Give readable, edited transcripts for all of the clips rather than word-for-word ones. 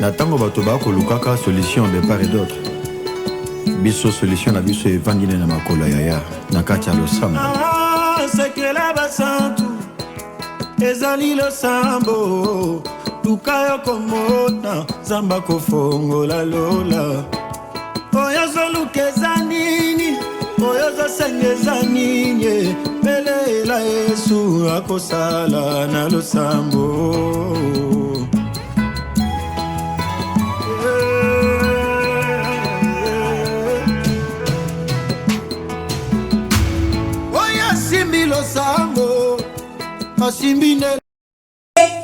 Natango batoba ko lukaka solution de part et d'autre. Biso solution na biso evandine na makolo yaya na kati ya losambo. Sekela basantu ezali losambo lukayo komona zamba kofongola lola oyozo lukeza nini oyozo sengeza nini belela Yesu akosala na losambo. Lo sango asimbine.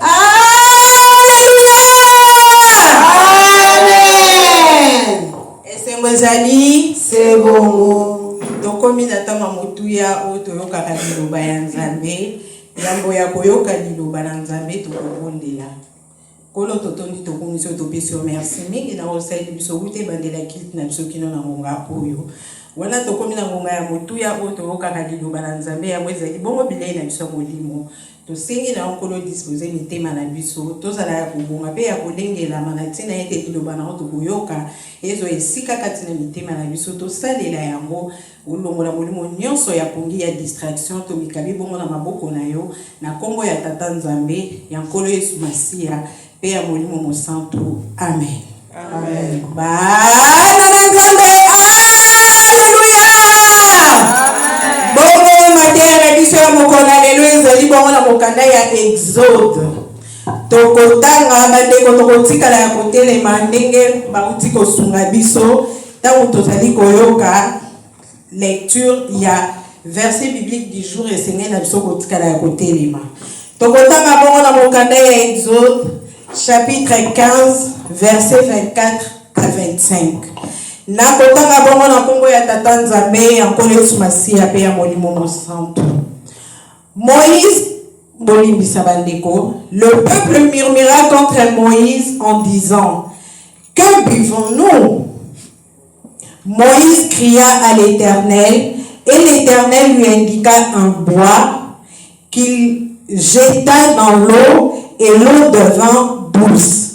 Alléluia. Amen. Esengwezali sebongo. Tokomi na tama motuya o toyoka liloba ya Nzambe. Yambo ya koyoka liloba na Nzambe tokobondela. Kolo totondi tokomiso topesio merci mingi na osai biso ute bandela kit na biso kino na ngonga oyo. Wana tokomi na ngonga ya motuya o toyoka liloba na Nzambe ya mwezali bongo bilei na biso molimo. Tosengi na nkolo disposer mitema na biso tozala ya kobonga pe ya kolengela manatina ete liloba na tokoyoka ezo esika kati na mitema na biso tosalela yango ulongola molimo nyonso ya pongi ya distraction to mikabi bongo na maboko na yo na kombo ya tata Nzambe ya nkolo Yesu Masia pe ya molimo mosantu. Amen. Amen. Bana na Nzambe. Alléluia. Bongo matera biso ya mokona lelo ezali bongo na mokanda ya Exode. Tokotanga bandeko tokotikala ya kotelema ndenge bauti kosunga biso tango tozali koyoka lecture ya verset biblique du jour esengeli na biso kotikala ya kotelema. Tokotanga bongo na mokanda ya Exode chapitre 15 verset 24 à 25. Na kotanga bongo na kombo ya tata Nzambe ya nkolo Yesu Masia pe ya molimo mosantu. Moïse bolimbisa bandeko, le peuple murmura contre Moïse en disant: que buvons-nous? Moïse cria à l'Éternel et l'Éternel lui indiqua un bois qu'il jeta dans l'eau et l'eau devint douce.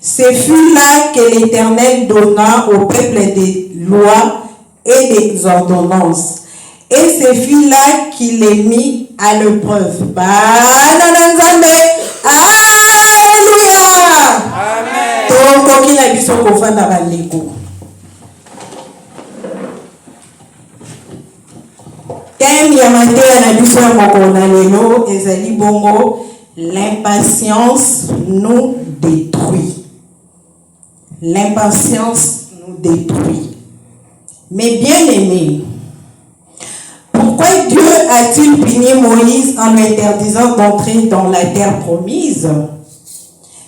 Ce fut là que l'Éternel donna au peuple des lois et des ordonnances. Et ce fut là qu'il les mit à l'épreuve. Alléluia. Amen. Thème ya matéria na biso ya mokona lelo ezali bongo l'impatience nous détruit. L'impatience nous détruit. Mais bien aimé, pourquoi Dieu a-t-il puni Moïse en lui interdisant d'entrer dans la terre promise?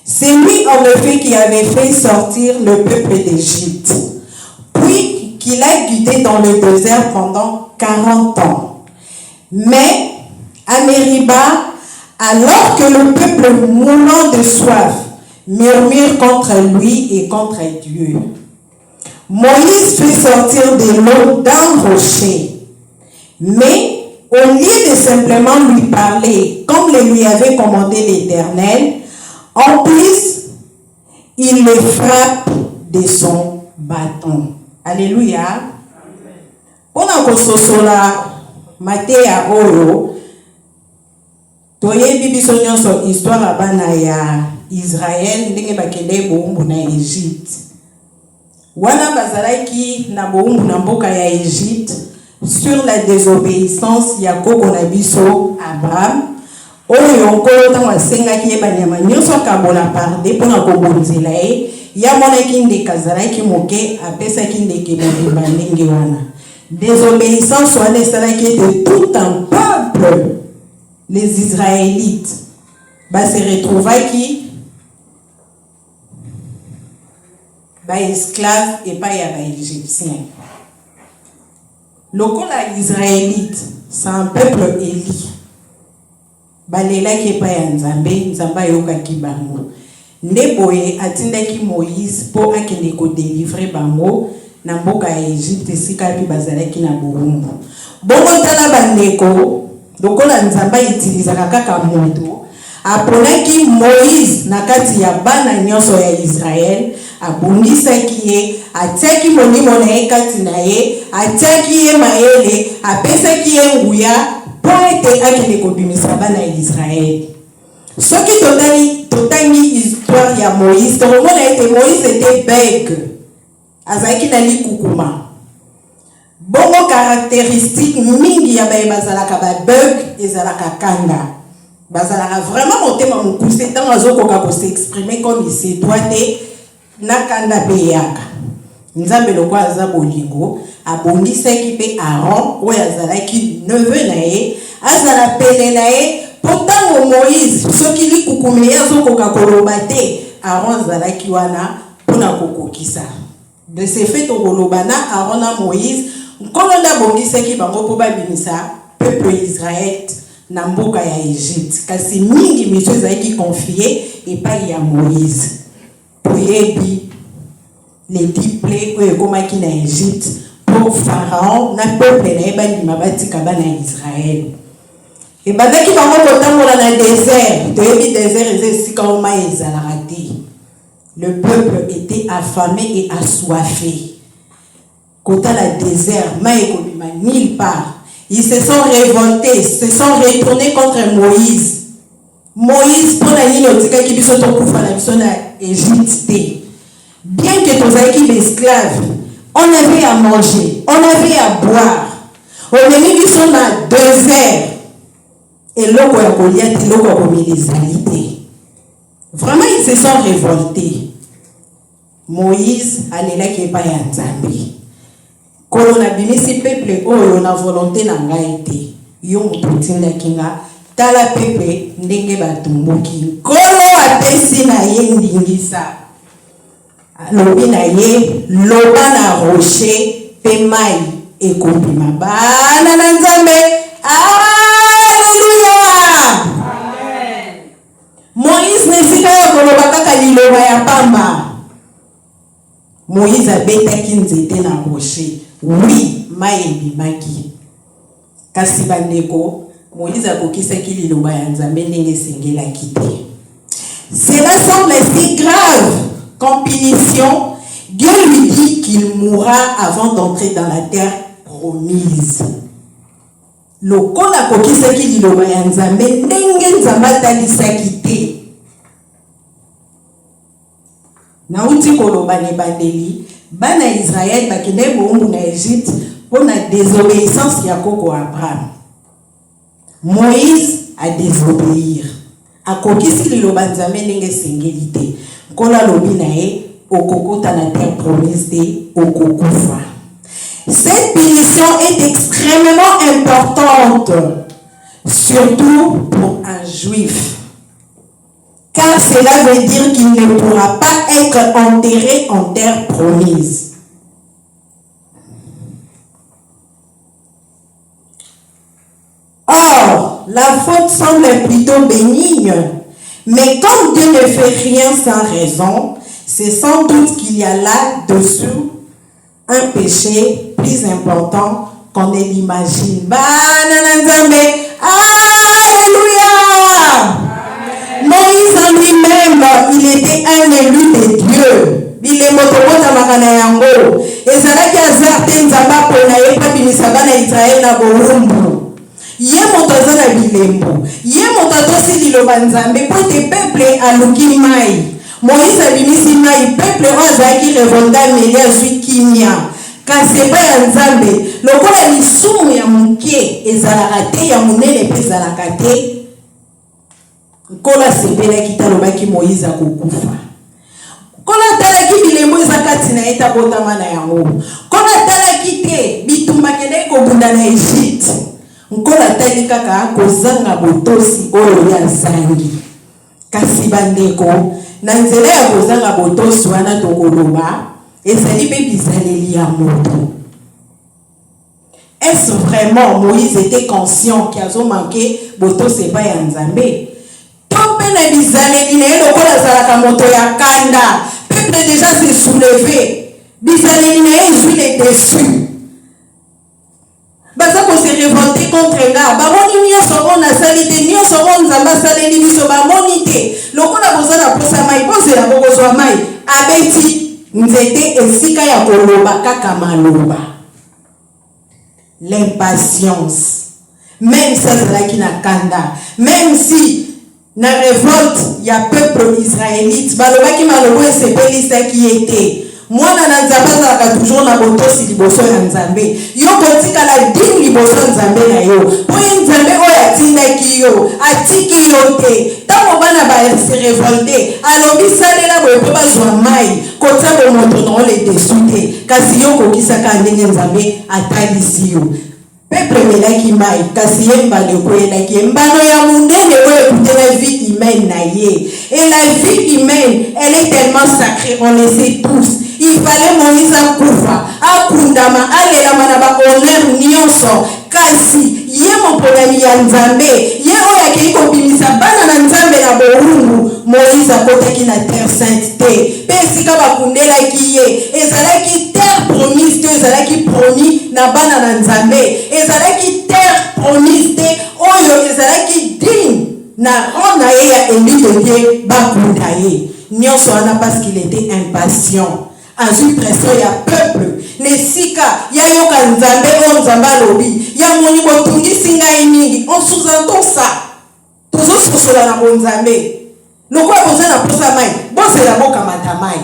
C'est lui en effet qui avait fait sortir le peuple d'Égypte, puis qu'il a guidé dans le désert pendant 40 ans. Mais à Mériba, alors que le peuple mourant de soif murmure contre lui et contre Dieu, Moïse fait sortir de l'eau d'un rocher. Mais au lieu de simplement lui parler comme le lui avait commandé l'Éternel, en plus, il le frappe de son bâton. Alléluia. Pona kososola Matéa oyo toyebi biso nyonso histoire bana ya Israël ndenge bakende boumbu na Égypte. Wana bazalaki na boumbu na mboka ya Égypte sur la désobéissance ya koko na biso Abraham. Oyo nkolo tango asengaki ye banyama nyonso kabola parde mpona kobonzela ye ya monaki ndeke azalaki moke apesaki ndeke mobimba ndenge wana. Désobéissance wana esalaki ete tout un peuple, les Israélites, se retrouvaki esclaves et pas ya Égyptiens. Lokola Israélite, c'est un peuple éli. Balelaki pa ya Nzambe, Nzambe ayokaki bango. Ndeboye atindaki Moïse po akende ko délivrer bango na mboka ya Égypte esika pi bazalaki na boumbu. Bongo tala bandeko, lokola Nzambe itilizaka kaka moto, aponaki Moïse na kati ya bana nyonso ya Israël, abungisaki ye, atiaki molimo na ye kati na ye, atiaki ye mayele, apesaki ye nguya po ete akende kobimisa bana ya Israël. Soki totangi histoire ya Moïse, tokomona ete Moïse était bègue, azalaki na likukuma. Bongo caractéristique mingi ya baye bazalaka ba bègue ezalaka kanga. Bazalaka vraiment motema mokuse tant azokoka ko s'exprimer comme il se doit na kanda peyaka. Nzambe lokwa aza bolingo abondisaki pe Aaron oyo azalaki neveu na ye, azala pele na ye. Pourtant Moïse soki likukume azokoka koloba te, Aaron azalaki wana pona kokokisa. De ce fait okoloba na Aaron na Moïse nkolonda bongisaki bango po babimisa peuple Israël na mboka ya Egypte. Kasi mingi miso ezalaki confié epai ya Moïse. Poyebi les 10 plaies oyo ekomaki na Egypte pour Pharaon na peuple na ye bandima batika bana ya Israël. Et bandaki bango kotambola na désert, toyebi désert eza esika oyo mai ezalaka te. Le peuple était affamé et assoiffé. Kota la désert, mai ekobima nulle part. Ils se sont révoltés, se sont retournés contre Moïse. Moïse, pour la ligne, on dit biso tokufa na biso na Égypte. Bien que tozalaki esclaves, on avait à manger, on avait à boire. On est biso na désert. Et l'oko ya kolia te loko ya komilizali te. Vraiment, ils se sont révoltés. Moïse alelaki epai ya Nzambe. Kolo na bimisi peuple oyo na volonté na ngai te. Yo moto tindaki nga tala peuple ndenge batumbuki. Kolo apesi na ye ndingisa. Alobi na ye loba na rocher pe mai ekobima bana na Nzambe. Alléluia. Amen. Moïse nesika ya koloba kaka liloba ya pamba. Moïse abetaki nzete na rocher. Oui, mai ebimaki. Kasi bandeko, Moïse akokisaki liloba ya Nzambe ndenge esengelaki te. Cela semble si grave qu'en punition, Dieu lui dit qu'il mourra avant d'entrer dans la terre promise. Lokola kokisaki liloba ya Nzambe ndenge Nzambe atalisaki te. Nauti koloba ne bandeli bana Israël bakende bombu na Égypte pour la désobéissance ya koko Abraham. Moïse a désobéir. Akokisi liloba Nzambe ndenge sengeli te. Kola lobi na ye okokota na terre promise te okokufa. Cette punition est extrêmement importante, surtout pour un juif. Car cela veut dire qu'il ne pourra pas être enterré en terre promise. Or, la faute semble plutôt bénigne, mais comme Dieu ne fait rien sans raison, c'est sans doute qu'il y a là-dessous un péché plus important qu'on ne l'imagine. Alléluia! Moïse en lui-même, il était un élu de Dieu. Il est motobota makana yango. Ezalaki azarte nzamba pona ye papimisa bana Israël na borumbu. Ye moto azana bilembo. Ye moto atosi liloba Nzambe po te peuple aluki mai. Moïse abimisi mai peuple azaki revolta meli azwi kimia. Kasi pa ya Nzambe lokola lisumu ya muke ezalaka te ya munene pe ezalaka te. Kola sepela kitalobaki Moïse akokufa. Kola talaki bilembo ezakati na eta botama na yango. Kola talaki te bitumba kende ko bunda na Egypte. Nkola tali kaka kozanga botosi oyo ya zangi. Kasi bandeko na nzela ya kozanga botosi wana tokoloba ezali pe bizaleli ya moto. Est-ce vraiment Moïse était conscient qu'il a manqué botosi pa ya Nzambe? Na bizaleli na yelo kola zalaka moto ya kanda. Peuple déjà s'est soulevé. Bizaleli na yelo est dessus. Baza ko se révolter contre nga. Baroni nyo soro na salite nyo soro Nzamba saleli biso bamoni kozwa mai abeti nzete esika ya koloba kaka maloba. L'impatience, même ça zalaki na kanda, même si na révolte ya peuple israélite balobaki malobo esepelisaki ete mwana na nzambe azalaka toujours na botosi liboso ya nzambe, yo kotikala dini liboso ya nzambe na yo po ye nzambe oyo atindaki yo atiki yo te. Ntango bana basi révolte alobi salela boye mpo bazwa mai kotia bomoto nango ledesu te, kasi yo kokisaka ndenge nzambe atalisi yo. Peuple melaki mai kasi ye mbala ekoyelaki mbano ya monene oyo ekutela vie humaine na ye. Et la vie humaine, elle est tellement sacrée, on le sait tous. Il fallait Moïse akufa akundama alelama na ba honneur nyonso, kasi ye mopolami ya nzambe ye oyo akei kobimisa bana na nzambe na borungu. Moïse akotaki na terre sainte te, mpe esika bakundelaki ye ezalaki terre promise te, ezalaki promis na bana na nzambe, ezalaki terre promise te oyo ezalaki digne na rond na ye ya élite te bakunda ye nyonso wana parce qu'il était impatient. Azui pression ya peuple nesika ya yoka nzambe o nzambe alobi ya moni botungisi ngai mingi. On sous-entend ça tozososola na bonzambe lokola boza na posa mai bozela bokamata mai.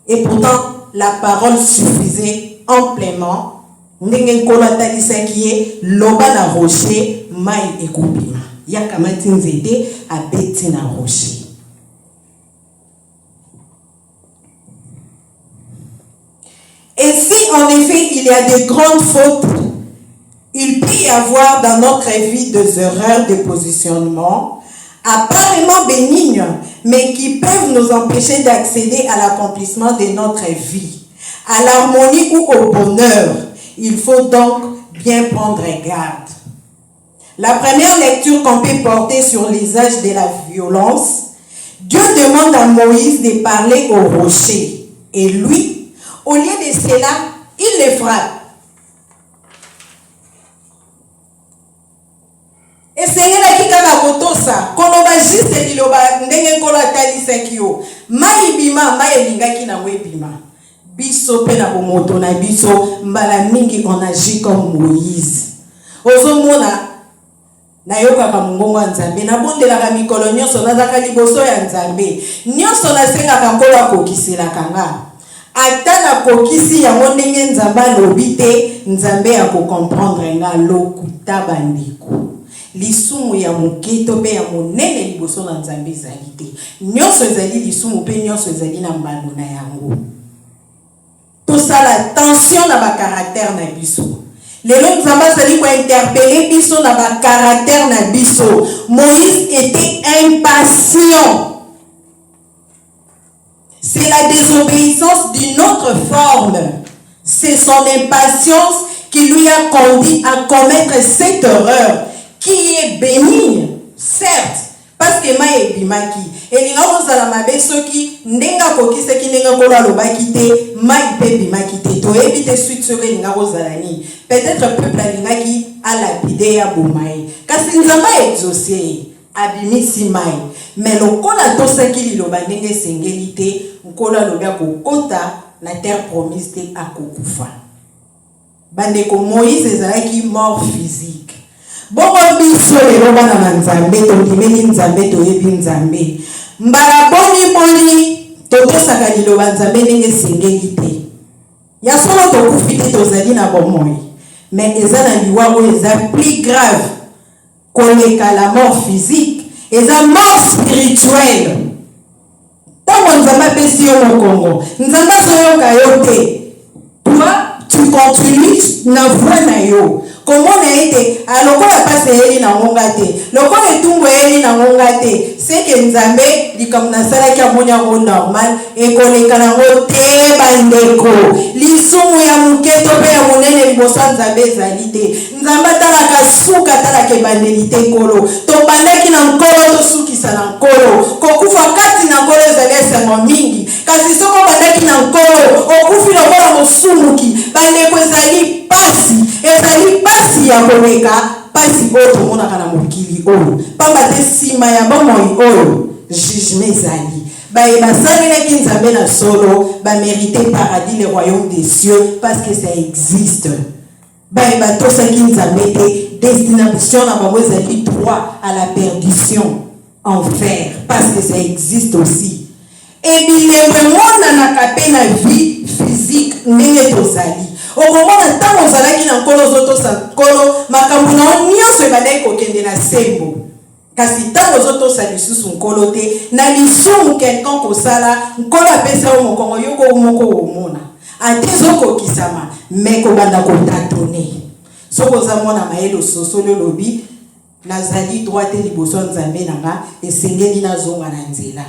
Et pourtant la parole suffisait amplement. Ndenge nkolo atalisaki ye loba na rocher mai ekobima yakamati nzete abeti na rocher. Et si en effet il y a de grandes fautes, il peut y avoir dans notre vie des erreurs de positionnement apparemment bénignes, mais qui peuvent nous empêcher d'accéder à l'accomplissement de notre vie, à l'harmonie ou au bonheur. Il faut donc bien prendre garde. La première lecture qu'on peut porter sur l'usage de la violence, Dieu demande à Moïse de parler au rocher. Et lui, au lieu de cela, il les frappe. Et c'est là qui a kotosa. Koloba juste liloba ndenge kola talisaki yo. Mai bima mai lingaki na webima. Biso pe na bomoto na biso mbala mingi on agit comme Moïse. Ozomona na yoka ka mungongo nzambe na bondela ka mikolo nyonso nazaka liboso ya nzambe. Nyonso na senga ka kola kokisela kanga. Ata na kokisi yango ndenge nzambe alobi te nzambe ya comprendre nga lokuta bandeko. Lisumu ya mokito pe ya monene liboso na nzambe ezali te. Nyonso ezali lisumu pe nyonso ezali na mbano na yango. Tosala attention na ba caractère na biso. Lelo nzambe azali ko interpeller biso na ba caractère na biso. Moïse était impatient. C'est la désobéissance d'une autre forme. C'est son impatience qui lui a conduit à commettre cette erreur qui est bénigne, certes, parce que maï bimaki. Et l'inga ozala mabe soki ndenga kokiseki ndenga kola lobaki te maï pe bimaki te. To ebite suite sur l'inga ozala ni. Peut-être peuple alingaki a lapidé ya bomaï. Kasi nzamba exaucé abimisi maï. Mais lokola tosaki liloba ndenge sengeli te nkola lobia kokota na terre promise te akokufa. Bandeko Moïse ezalaki mort physique. Bongo biso lelo bana na nzambe tondimeli nzambe toyebi nzambe. Mbala boni totosaka liloba nzambe ndenge sengeli te. Ya solo tokufi te tozali na bomoi. Mais eza na liwa oyo eza plus grave koleka la mort physique. Eza mort spirituelle. Tango nzambe apesi yo mokongo nzambe azoyoka yo te. Toi tu continues na voie na yo. Comment na ete alokola pase eli na ngonga te lokola etumbo eli na ngonga te c'est que nzambe likamna sala ki amonya ko normal e koleka na ngo te bandeko lisumu ya muketo pe ya monene liboso nzambe ezali te nzambe talaka suka talaka bandeli te kolo to bandaki na nkolo to sukisa na nkolo kokufa kati na nkolo ezali esengo mingi kasi soko bandaki na nkolo okufi lokola mosumuki bandeko ezali pasi ya koleka pasi oyo tomonaka na mokili oyo pamba te nsima ya bomoi oyo jugement ezali basalelaki nzambe na solo bamérite paradis le royaume des cieux parce que ça existe. Batosaki nzambe te destination na bango ezali droit à la perdition, enfer, parce que ça existe aussi. Et bilembe monanaka mpe na vie physique ndenge tozali. Okomona ntango ozalaki na nkolo ozotosa nkolo makambo na yo nyonso ebandaki kokende na sembo. Kasi ntango ozotosa lisusu nkolo te na lisumu quelqu'un kosala nkolo apesa yo mokongo yoko moko omona ate ezokokisama me kobanda kotatone soki oza mwana mayele ososoli olobi nazali droit te liboso nzambe nanga esengeli nazonga na nzela.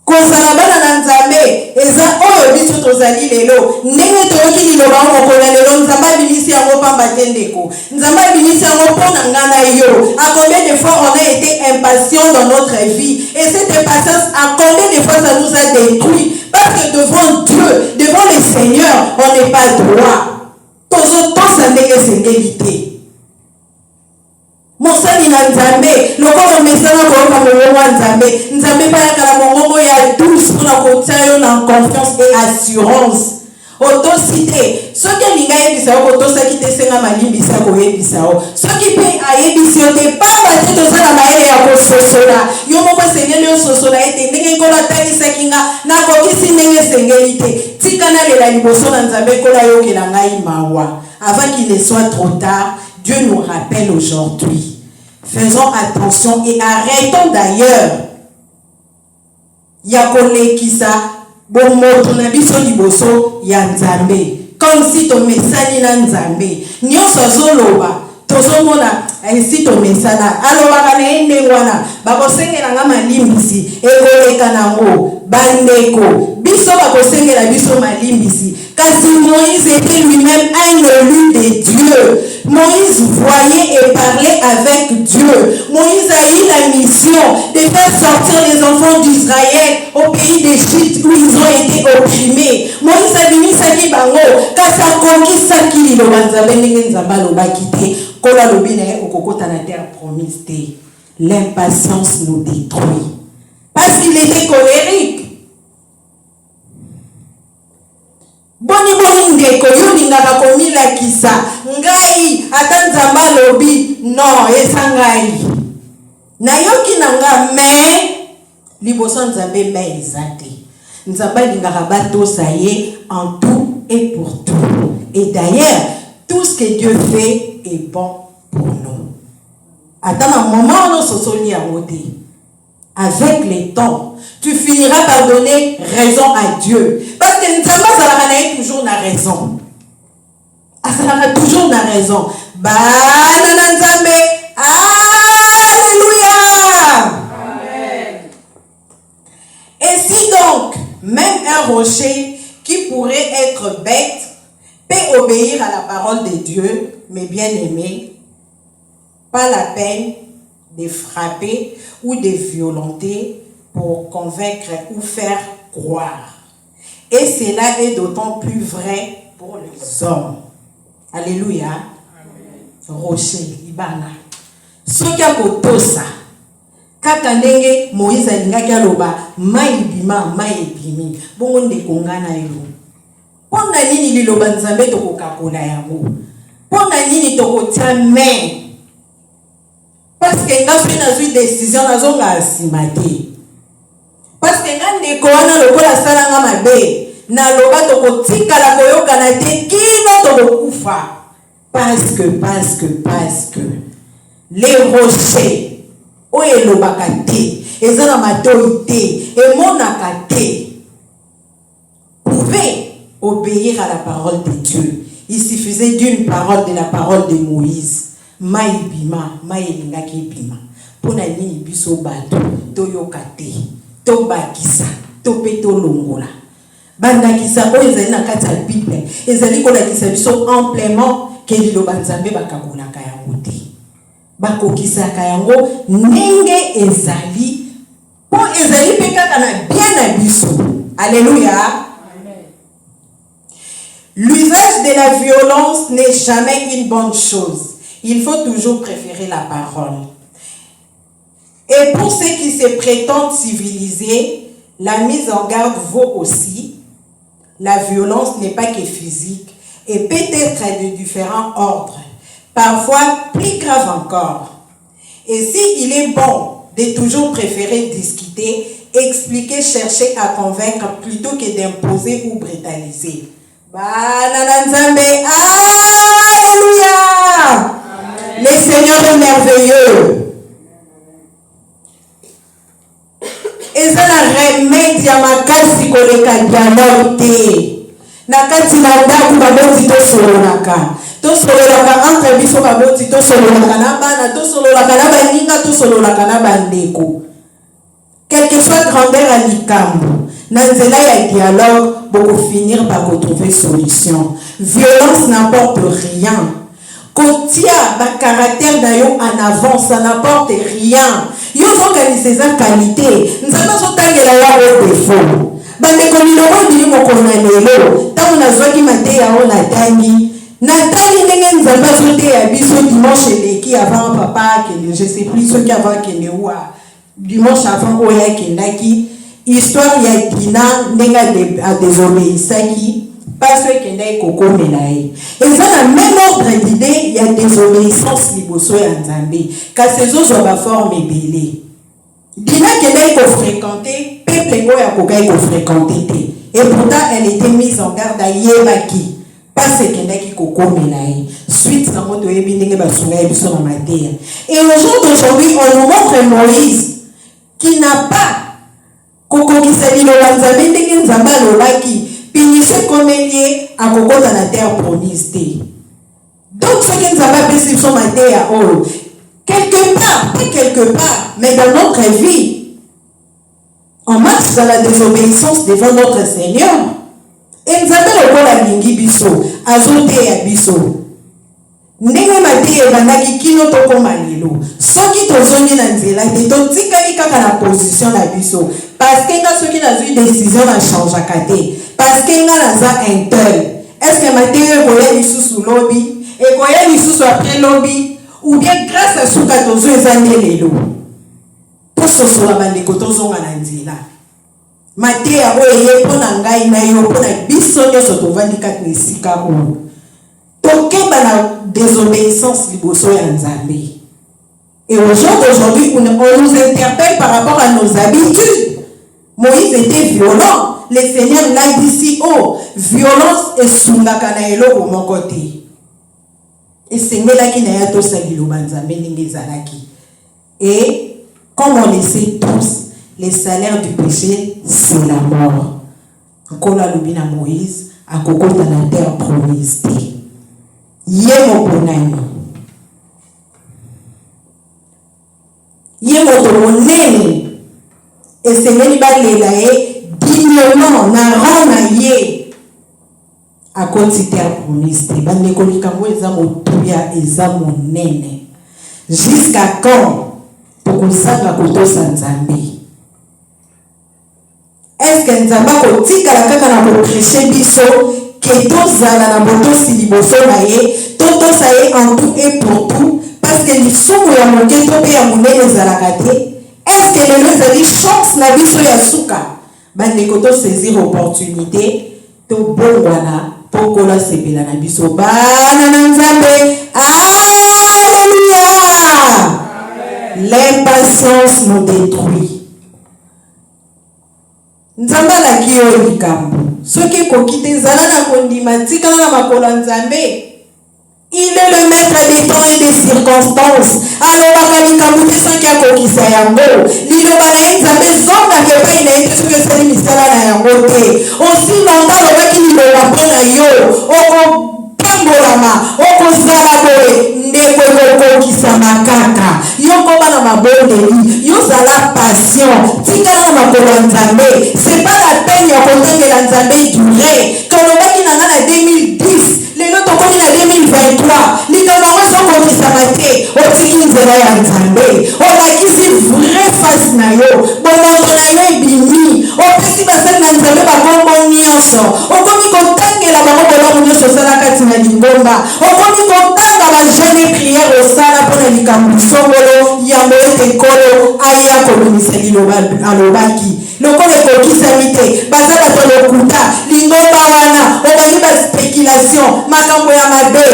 Kozala bana na nzambe eza oyo biso tozali lelo ndenge toyoki liloba mokolo lelo nzambe abimisi yango pamba te ndeko nzambe abimisi yango mpona nga na yo. À combien de fois on a été impatient dans notre vie et cette impatience à combien de fois ça nous a détruit parce que devant Dieu, devant le Seigneur on n'est pas droit. Tozotosa ndenge esengeli te. Mosali na nzambe lokola mesana koyoka mongongo ya nzambe nzambe bayakala mongongo ya douce mpona kotia yo na confiance et assurance. Otosi te soki alingi ayebisa yo kotosaki te senga malimbisa ya koyebisa yo soki mpe ayebisi yo te pamba te tozala mayele ya kososola yo moko esengeli ososola ete ndenge nkolo atangisaki nga nakokisi ndenge esengeli te tika nalela liboso na nzambe nkolo ayokela ngai mawa avant qu'il ne soit trop tard. Dieu nous rappelle aujourd'hui. Faisons attention et arrêtons d'ailleurs. Yakole kisa bomoto na biso liboso ya nzambe. Comme si to mesani na nzambe. Nyonso zoloba tozomona ainsi to mesana. Aloba kana endengwana bakosengela nga malimbisi ekoleka nango bandeko biso bakosengela biso malimbisi. Kasi Moïse était lui-même un élu de Dieu. Moïse voyait et parlait avec Dieu. Moïse a eu la mission de faire sortir les enfants d'Israël au pays d'Égypte où ils ont été opprimés. Moïse a dit Misaki Bango, Kasa Koki Saki Lilo Banzabe Nzamba Lobakite, Kola Lobine Okokota na terre promise. L'impatience nous détruit. Parce qu'il était colérique. Boni ndeko yo lingaka komila kisa ngai ata nzamba lobi non esa ngai nayoki nanga me liboso nzambe me ezate nzamba lingaka batosa ye en tout et pour tout. Et d'ailleurs tout ce que Dieu fait est bon pour nous. Ata na moment no sosoli yango te. Avec le temps, tu finiras par donner raison à Dieu. Parce que Nzamba Zalakana toujours na raison. Azalaka toujours na raison. Bana Nzambe. Alléluia. Amen. Et si donc, même un rocher qui pourrait être bête peut obéir à la parole de Dieu, mes bien-aimés, pas la peine de frapper ou de violenter pour convaincre ou faire croire. Et cela est d'autant plus vrai pour les hommes. Alléluia. Amen. Rocher, Ibana. Sokia kotosa. Kaka ndenge Moïse alingaki aloba maibima maibimi. Bongo ndekonga na yo. Pona nini liloba nzambe tokokakola yango? Pona nini tokotia main? Parce que nga fait na une décision nazonga asimate. Parce que nga ndeko wana lokola sala nga mabe na loba tokotika la koyoka na te kino tokokufa. Parce que les rochers oye lobaka te ezana matoi te emonaka te pouvaient obéir à la parole de Dieu. Il suffisait d'une parole, de la parole de Moïse. Maibima, mailingaki bima. Pona nini biso bato toyoka te, tobakisa, topeto longola. Bandakisa oyo ezali na kati ya Bible, ezali kolakisa biso amplement ke liloba nzambe bakakolaka yango te. Bakokisaka yango ndenge ezali, po ezali pe kaka na bien na biso. Alléluia. L'usage de la violence n'est jamais une bonne chose. Il faut toujours préférer la parole. Et pour ceux qui se prétendent civilisés, la mise en garde vaut aussi. La violence n'est pas que physique et peut être de différents ordres, parfois plus grave encore. Et s'il est bon de toujours préférer discuter, expliquer, chercher à convaincre plutôt que d'imposer ou brutaliser. Alléluia! Le Seigneur est merveilleux. Et ça n'a remède à ma casse koleka dialogue te. Na kati na ndaku baboti to sololaka. To sololaka entre biso baboti to sololaka na bana, to sololaka na baninga, to sololaka na bandeko. Quelle que soit grandeur à likambo, na nzela ya dialogue, beaucoup finir par retrouver solution. Violence n'apporte rien. Kotia ba caractère d'ailleurs en avant, ça n'apporte rien. Yo organiser sa qualité, nous avons sotangela ya défaut. Bandeko miloko bili mokona lelo, tango nazwaki mateya o natangi. Natangi ndenge nzambe azote ya biso dimanche eleki avant papa kende, je sais plus ce qui avant kende ou dimanche avant oya kendaki. Histoire ya Dina ndenge a désobéissaki. Parce que n'est koko menae. Et ça la même ordre d'idée, il y a désobéissance liboso ya Nzambe. Car ces autres ont forme belé. Dina kende ko fréquenter, peuple ngo ya koka ko fréquenter. Et pourtant elle était mise en garde à yebaki. Parce que n'est ki koko menae. Suite ça moto yebi ndenge ba sunga yebi so na matéria. Et au jour d'aujourd'hui, on nous montre Moïse qui n'a pas koko kisali lo Nzambe ndenge Nzambe lobaki. Pinissez comme lié à Coco dans la terre promise. Donc, ce qui nous a pas fait sur ma terre, quelque part, pas quelque part, mais dans notre vie, on marche dans la désobéissance devant notre Seigneur. Et nous avons le corps à Lingi Bisso, Azote à Bisso. Ndenge mati ebandaki kino toko malelo soki tozongi na nzela te totikali kaka na position na biso parce que nga soki nazwi décision na changeaka te parce que nga naza intel. Est-ce que mati ekoya lisusu lobi ekoya lisusu après lobi ou bien grâce à suka tozo eza nde lelo tososola bandeko tozonga na nzela mati oyo eye mpo na ngai na yo mpo na biso nyonso tovandi kati na esika oyo tokeba na désobéissance liboso ya Nzambe. Et au jour d'aujourd'hui, on nous interpelle par rapport à nos habitudes. Moïse était violent. Le Seigneur l'a dit si haut. Violence et sungaka eloko mon côté. Et c'est là qui n'a pas salilo Nzambe n'ingezalaki. Et comme on le sait tous, le salaire du péché, c'est la mort. Kola lubina Moïse a kokota na terre promise. Yemo bonani. Yemo tomonene. Et c'est meni balela dignement na rona ye. A konti terre promise. Bande kolikambo eza motuya eza monene. Jusqu'à quand tokusanga kotosa Nzambe? Est-ce que Nzamba kotika la kaka na ko prêcher biso? Que tozala na boto siliboso na ye toto sa ye en tout et pour tout parce que lisumu ya moketo pe ya munene ezalaka te. Est-ce que lelo ezali chance na biso ya suka bandeko to saisir opportunité to bongwana po kola sepela na biso bana na Nzambe. Alléluia. L'impatience nous détruit. Nzamba la kiyo likambo soki kokite zala na kondima tika na makola Nzambe. Il est le maître des temps et des circonstances. Alors bakalikambo te soki akokisa yango liloba na ye Nzambe zonga kepai na ye soki esali misala na yango te. Aussi longtemps lobaki liloba mpo na yo okopambolama okozala boye ndeko ekokokisa makaka yoko bana mabondeli yozala passion tika na makolo ya Nzambe. C'est pas la peine ya kotangela Nzambe durée kolobaki na ngana 2010 lelo tokomi na 2023 likambo yango ezokokisama te otiki nzela ya Nzambe olakisi vrai face na yo bomoto na yo ebimi opesi basali na Nzambe bakombo nyonso okomi kotangela bango bolamu nyonso osala kati na lingomba okomi kotanga bajene priere osala mpona na likambo songolo yango ete nkolo aya kolonisa liloba alobaki lokolo ekokisami te baza bato lokuta lingomba wana obangi baspéculation makambo ya mabe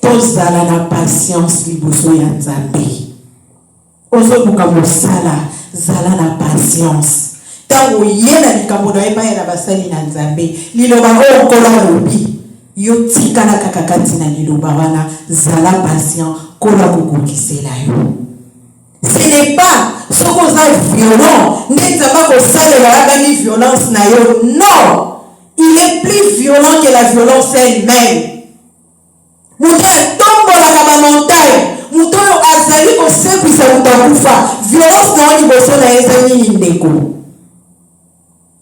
tozala na patience liboso ya nzambe ozobuka mosala zala na patience ntango ye na likambo na epai na basali na nzambe liloba oyo nkolo alobi yo tikala kaka kati na liloba wana zala patient nkolo akokokisela yo. Ce n'est pas ce qu'on a violent nde nzambe akosalela yabani violence na yo. Non, il est plus violent que la violence elle-même. Moto atombolaka bamontagne moto oyo azali kosekwisa moto akufa violence na yo liboso na ye eza nini ndeko?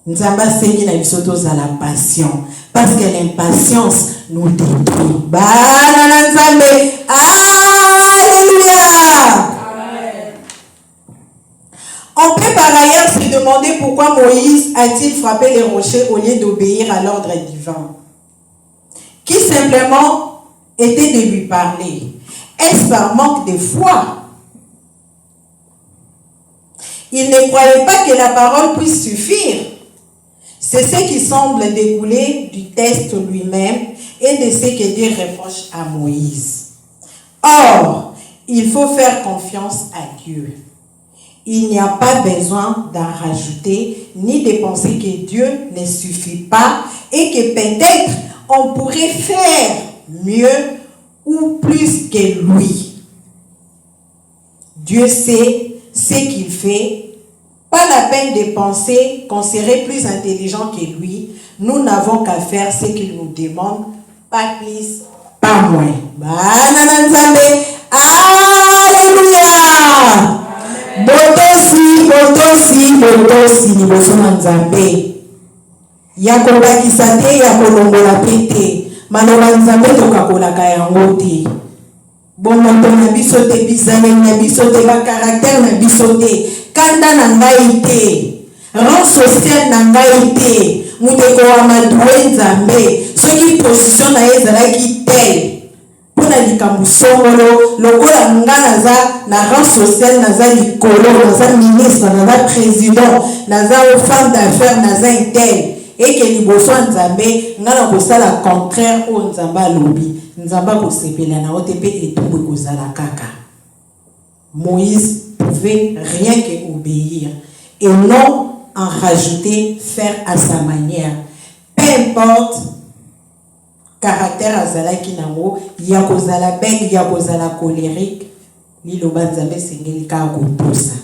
Nzamba sengi na biso tozala patient parce que l'impatience nous détruit. Bana na nzambe, alléluia. On peut par ailleurs se demander pourquoi Moïse a-t-il frappé les rochers au lieu d'obéir à l'ordre divin qui simplement était de lui parler. Est-ce par manque de foi? Il ne croyait pas que la parole puisse suffire. C'est ce qui semble découler du texte lui-même et de ce que Dieu reproche à Moïse. Or, il faut faire confiance à Dieu. Il n'y a pas besoin d'en rajouter ni de penser que Dieu ne suffit pas et que peut-être on pourrait faire mieux ou plus que lui. Dieu sait ce qu'il fait. Pas la peine de penser qu'on serait plus intelligent que lui. Nous n'avons qu'à faire ce qu'il nous demande, pas plus, pas moins. Alléluia! Botosi, liboso na nzambe. Ya kobakisa te, ya kolongola pe te. Maloba nzambe tokakolaka yango te. Bomoto na biso te, bizaleli na biso te, bakaraktere na biso te. Kanda na ngai te, rang social na ngai te, muteko wa maduwe nzambe, soki position na ye ezalaki tel, mpona likambo songolo, lokola nga naza na rang social, naza likolo, naza ministre, naza président, naza femme d'affaires, naza intel, eke liboso ya nzambe, nga na kosala contraire o nzambe alobi, nzambe akosepela na ote pe etumbu ekozala kaka. Moïse pouvait rien qu'obéir et non en rajouter, faire à sa manière. Peu importe caractère azalaki nango, ya kozala bête, ya kozala colérique, liloba nzambe sengeli ka kotosa.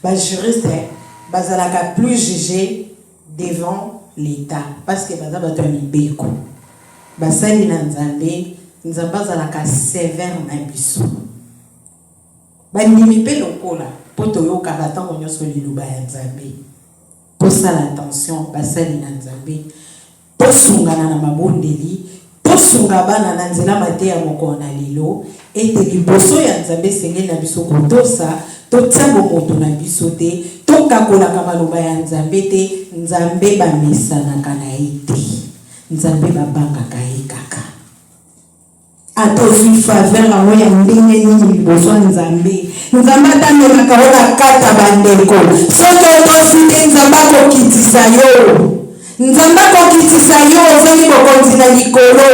Ba juriste bazalaka plus jugé devant l'État parce que baza bato ya mibeko. Basali na nzambe nzambe azalaka sévère na biso. Bandimi mpe lokola po toyokaka ntango nyonso liloba ya nzambe. Tosala attention basali na nzambe. Tosungana na mabondeli. Tosunga bana na nzela mateya moko na lelo. Ete liboso ya nzambe sengeli na biso kotosa. Totiambo moto na biso te. Tokakolaka maloba ya nzambe te. Nzambe bamesanaka na ye te. Nzambe babangaka ye kaka. Atozwi faveur awo ya ndenge nini liboso nzambe. Nzambe atamelaka ona kata bandeko. Soki otosi te nzambe akokitisa yo. Nzambe akokitisa yo ozali bokonzi na likolo.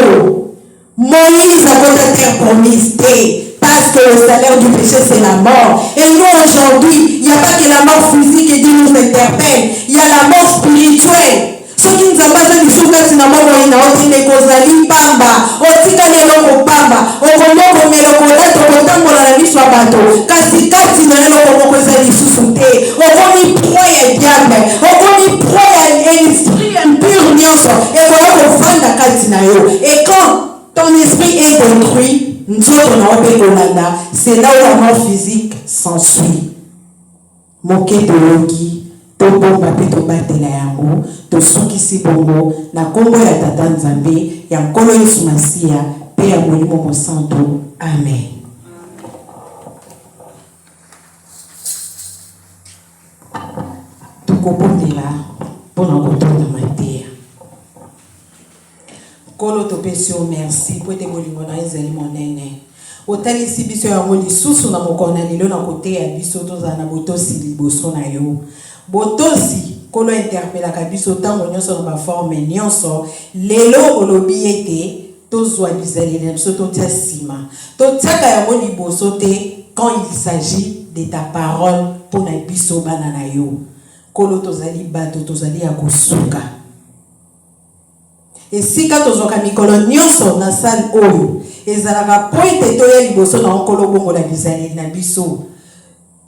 Moïse akota terre promise te. Parce que le salaire du péché c'est la mort. Et nous aujourd'hui, il n'y a pas que la mort physique et Dieu nous interpelle. Il y a la mort spirituelle. Soki nzamba za bisuka sinamamo ina otinde kozali pamba otika lelo pamba okomoko meloko lato kotambola na biso bato kasi kati na lelo komoko ezali susu te okomi proie ya diable okomi proie ya esprit impur nyonso ekoya kofanda kati na yo et quand ton esprit est détruit nzoto na ope kolanda c'est là où la mort physique s'ensuit moke toloki tobomba pe tobatela yango tosukisi bongo na kombo ya tata nzambe ya nkolo Yesu Masiya pe ya molimo mosantu amen. Tukobondela mpona kotonda mateya Kolo topesi o merci po te bolingo na ezali monene. Otalisi biso yango lisusu na mokona lelo na kote ya biso tozala na botosi liboso na yo. Botosi kolo interpelaka biso tango nyonso na baforme nyonso lelo olobi ete tozwa bizaleli na biso totia nsima. Totiaka yango liboso te quand il s'agit de ta parole pour na biso bana na yo. Kolo tozali bato tozali ya kosuka. Esika tozoka mikolo nyonso na salle oyo ezalaka pointe toya liboso na nkolo bongo la bizaleli na biso.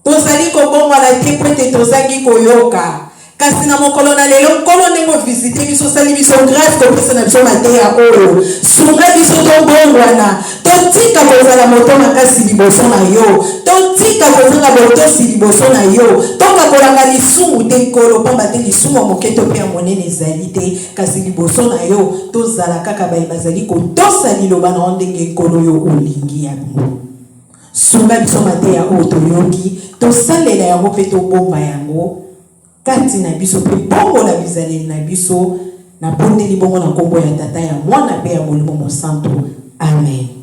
Tozali kobongo na te pointe tozangi koyoka. Kasi na mokolo na lelo nkolo ndenge visiter biso sali biso grâce kopesa na biso mateya oyo. Sunga biso tobongwana. Totika kozala moto makasi liboso na yo. Totika kozanga botosi liboso na yo. Toka kolanga lisumu te nkolo pamba te lisumu moketo pe ya monene ezali te. Kasi liboso na yo tozala kaka bazali kotosa liloba na ndenge nkolo yo olingi ya bongo. Sunga biso mateya oyo toyoki. Tosalela yango pe tobomba yango. Kati na biso pe bongo la bizaleli na biso na bondeli bongo na kombo ya tata ya mwana pe ya molimo mosantu. Amen.